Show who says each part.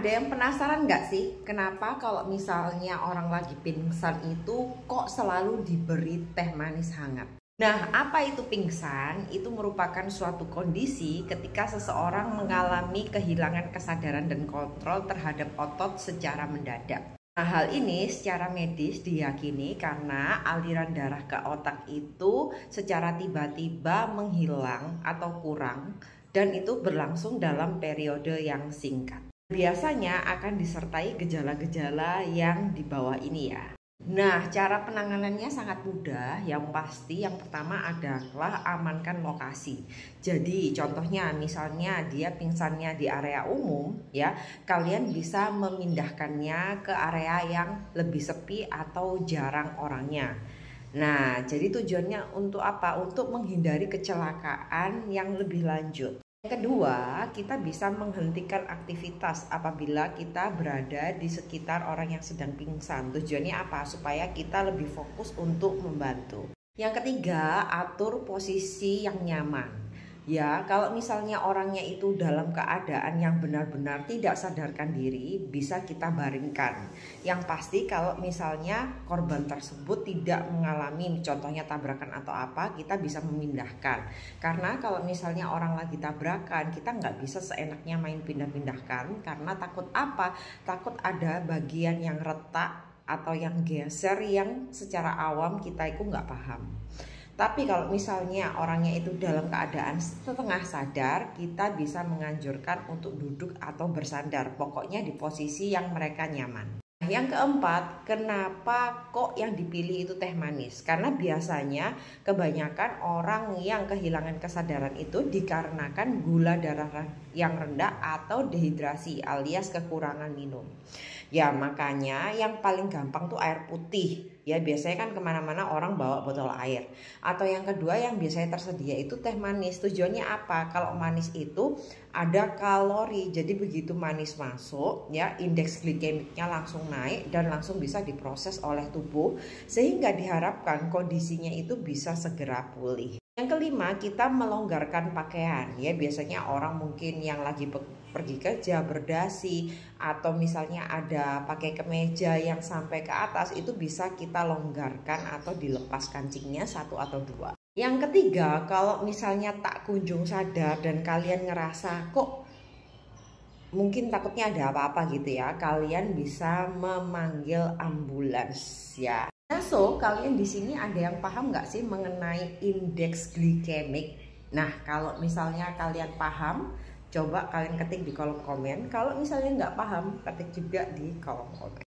Speaker 1: Ada yang penasaran nggak sih kenapa kalau misalnya orang lagi pingsan itu kok selalu diberi teh manis hangat? Nah, apa itu pingsan? Itu merupakan suatu kondisi ketika seseorang mengalami kehilangan kesadaran dan kontrol terhadap otot secara mendadak. Nah, hal ini secara medis diyakini karena aliran darah ke otak itu secara tiba-tiba menghilang atau kurang dan itu berlangsung dalam periode yang singkat. Biasanya akan disertai gejala-gejala yang di bawah ini ya. Nah, cara penanganannya sangat mudah. Yang pasti yang pertama adalah amankan lokasi. Jadi contohnya misalnya dia pingsannya di area umum ya, kalian bisa memindahkannya ke area yang lebih sepi atau jarang orangnya. Nah, jadi tujuannya untuk apa? Untuk menghindari kecelakaan yang lebih lanjut. Yang kedua, kita bisa menghentikan aktivitas apabila kita berada di sekitar orang yang sedang pingsan. Tujuannya apa? Supaya kita lebih fokus untuk membantu. Yang ketiga, atur posisi yang nyaman. Ya, kalau misalnya orangnya itu dalam keadaan yang benar-benar tidak sadarkan diri, bisa kita baringkan. Yang pasti kalau misalnya korban tersebut tidak mengalami contohnya tabrakan atau apa, kita bisa memindahkan. Karena kalau misalnya orang lagi tabrakan, kita nggak bisa seenaknya main pindah-pindahkan. Karena takut apa? Takut ada bagian yang retak atau yang geser yang secara awam kita itu nggak paham. Tapi kalau misalnya orangnya itu dalam keadaan setengah sadar, kita bisa menganjurkan untuk duduk atau bersandar. Pokoknya di posisi yang mereka nyaman. Yang keempat, kenapa kok yang dipilih itu teh manis? Karena biasanya kebanyakan orang yang kehilangan kesadaran itu dikarenakan gula darah yang rendah atau dehidrasi alias kekurangan minum. Ya makanya yang paling gampang tuh air putih. Ya biasanya kan kemana-mana orang bawa botol air. Atau yang kedua yang biasanya tersedia itu teh manis. Tujuannya apa? Kalau manis itu ada kalori. Jadi begitu manis masuk ya indeks glikemiknya langsung naik dan langsung bisa diproses oleh tubuh. Sehingga diharapkan kondisinya itu bisa segera pulih. Yang kelima, kita melonggarkan pakaian. Ya biasanya orang mungkin yang lagi pergi kerja berdasi atau misalnya ada pakai kemeja yang sampai ke atas, itu bisa kita longgarkan atau dilepas kancingnya satu atau dua. Yang ketiga, kalau misalnya tak kunjung sadar dan kalian ngerasa kok mungkin takutnya ada apa-apa gitu ya, kalian bisa memanggil ambulans ya. Nah, kalian di sini ada yang paham nggak sih mengenai indeks glikemik? Nah, kalau misalnya kalian paham, coba kalian ketik di kolom komen. Kalau misalnya nggak paham, ketik juga di kolom komen.